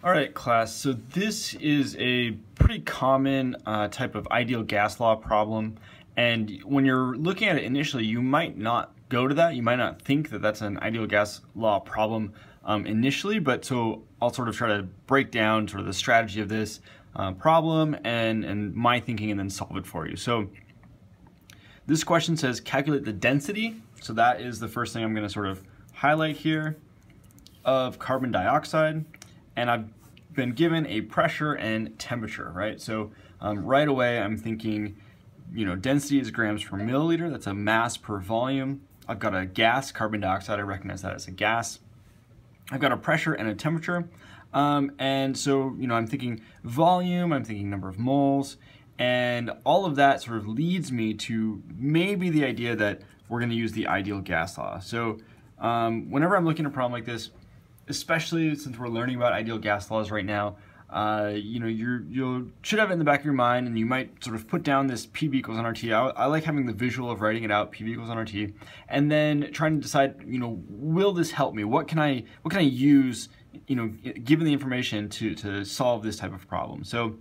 All right, class, so this is a pretty common type of ideal gas law problem, and when you're looking at it initially, you might not go to that. You might not think that that's an ideal gas law problem initially, but so I'll sort of try to break down sort of the strategy of this problem and my thinking and then solve it for you. So this question says calculate the density, so that is the first thing I'm going to sort of highlight here, of carbon dioxide. And I've been given a pressure and temperature, right? So right away I'm thinking, density is grams per milliliter. That's a mass per volume. I've got a gas, carbon dioxide. I recognize that as a gas. I've got a pressure and a temperature. And so, I'm thinking volume, I'm thinking number of moles, and all of that sort of leads me to maybe the idea that we're going to use the ideal gas law. So whenever I'm looking at a problem like this, especially since we're learning about ideal gas laws right now, you should have it in the back of your mind, and you might sort of put down this PV equals nRT. I like having the visual of writing it out, PV equals nRT, and then trying to decide, will this help me? What can I use, given the information to solve this type of problem? So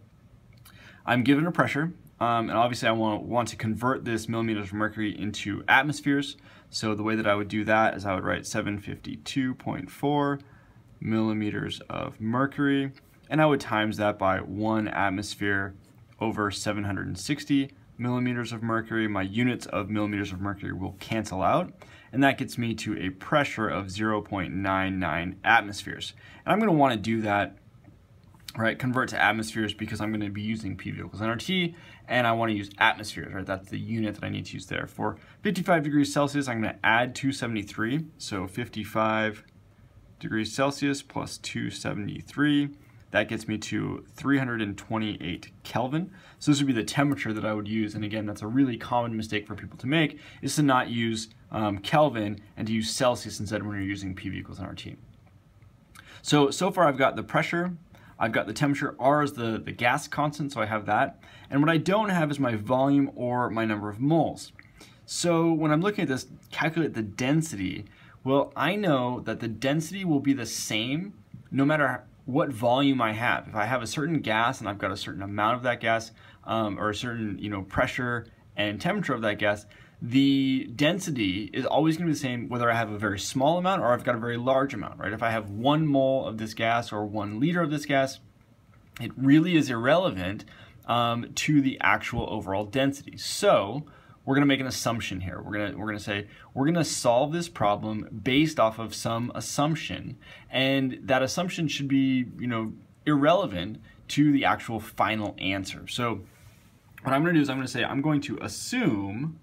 I'm given a pressure, and obviously I want to convert this millimeters of mercury into atmospheres. So the way that I would do that is I would write 752.4 millimeters of mercury, and I would times that by 1 atmosphere over 760 millimeters of mercury. My units of millimeters of mercury will cancel out, and that gets me to a pressure of 0.99 atmospheres. And I'm going to want to do that, right, convert to atmospheres, because I'm going to be using PV equals nRT, and I want to use atmospheres, right? That's the unit that I need to use there. For 55 degrees Celsius, I'm going to add 273, so 55 degrees Celsius plus 273, that gets me to 328 Kelvin. So this would be the temperature that I would use, and again, that's a really common mistake for people to make, is to not use Kelvin and to use Celsius instead when you're using PV equals nRT. So far I've got the pressure, I've got the temperature, R is the gas constant, so I have that. And what I don't have is my volume or my number of moles. So when I'm looking at this, calculate the density, well, I know that the density will be the same no matter what volume I have. If I have a certain gas and I've got a certain amount of that gas, or a certain pressure and temperature of that gas, the density is always going to be the same whether I have a very small amount or I've got a very large amount, right? If I have 1 mole of this gas or 1 liter of this gas, it really is irrelevant to the actual overall density. So we're going to make an assumption here. We're going to say we're going to solve this problem based off of some assumption, and that assumption should be irrelevant to the actual final answer. So what I'm going to do is I'm going to say I'm going to assume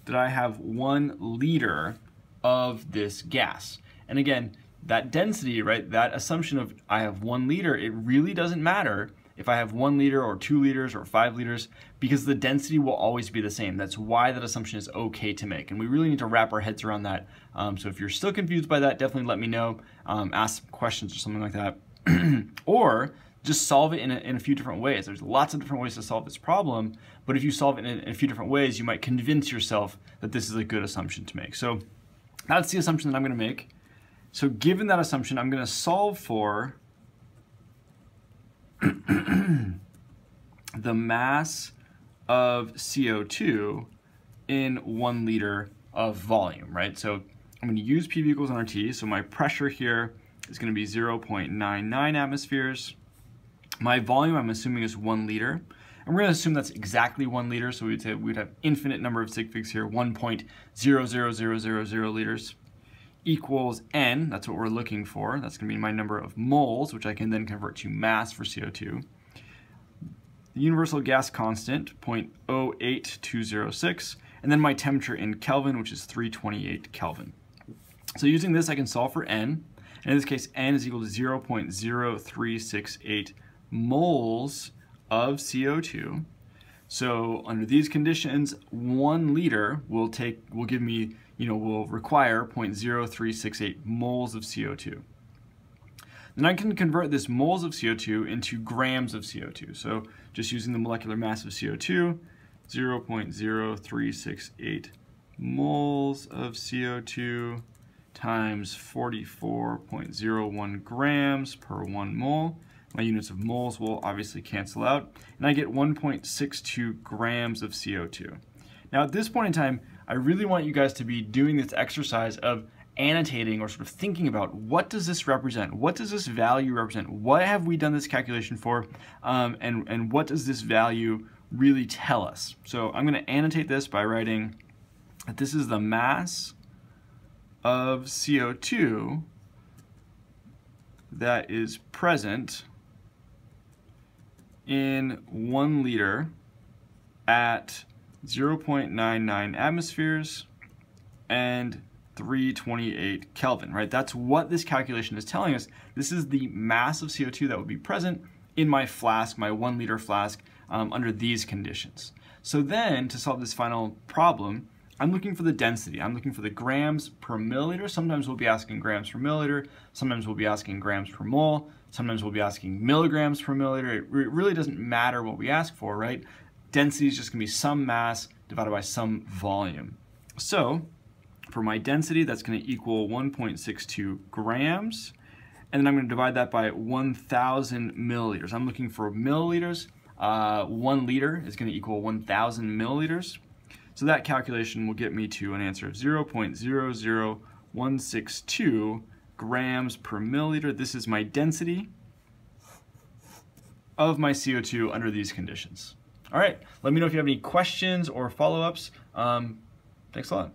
that I have 1 liter of this gas. And again, that density, right, that assumption of I have 1 liter, it really doesn't matter if I have 1 liter or 2 liters or 5 liters, because the density will always be the same. That's why that assumption is okay to make. And we really need to wrap our heads around that. So if you're still confused by that, definitely let me know. Ask some questions or something like that. Or just solve it in a few different ways. There's lots of different ways to solve this problem, but if you solve it in a few different ways, you might convince yourself that this is a good assumption to make. So that's the assumption that I'm going to make. So given that assumption, I'm going to solve for the mass of CO2 in 1 liter of volume, right? So I'm going to use PV equals nRT. So my pressure here is going to be 0.99 atmospheres. My volume, I'm assuming, is 1 liter. And we're going to assume that's exactly 1 liter. So we'd say we'd have infinite number of sig figs here, 1.00000 liters equals N. That's what we're looking for. That's going to be my number of moles, which I can then convert to mass for CO2. The universal gas constant, 0.08206. And then my temperature in Kelvin, which is 328 Kelvin. So using this, I can solve for N. And in this case, N is equal to 0.0368 moles of CO2. So under these conditions, 1 liter will give me, will require 0.0368 moles of CO2. Then I can convert this moles of CO2 into grams of CO2. So just using the molecular mass of CO2, 0.0368 moles of CO2 times 44.01 grams per 1 mole. My units of moles will obviously cancel out, and I get 1.62 grams of CO2. Now at this point in time, I really want you guys to be doing this exercise of annotating or sort of thinking about what does this represent? What does this value represent? What have we done this calculation for? And what does this value really tell us? So I'm going to annotate this by writing that this is the mass of CO2 that is present in 1 liter at 0.99 atmospheres and 328 Kelvin, right? That's what this calculation is telling us. This is the mass of CO2 that would be present in my flask, my 1 liter flask, under these conditions. So then, to solve this final problem, I'm looking for the density. I'm looking for the grams per milliliter. Sometimes we'll be asking grams per milliliter. Sometimes we'll be asking grams per mole. Sometimes we'll be asking milligrams per milliliter. It really doesn't matter what we ask for, right? Density is just going to be some mass divided by some volume. So for my density, that's going to equal 1.62 grams. And then I'm going to divide that by 1,000 milliliters. I'm looking for milliliters. 1 liter is going to equal 1,000 milliliters. So that calculation will get me to an answer of 0.00162 grams per milliliter. This is my density of my CO2 under these conditions. All right, let me know if you have any questions or follow-ups. Thanks a lot.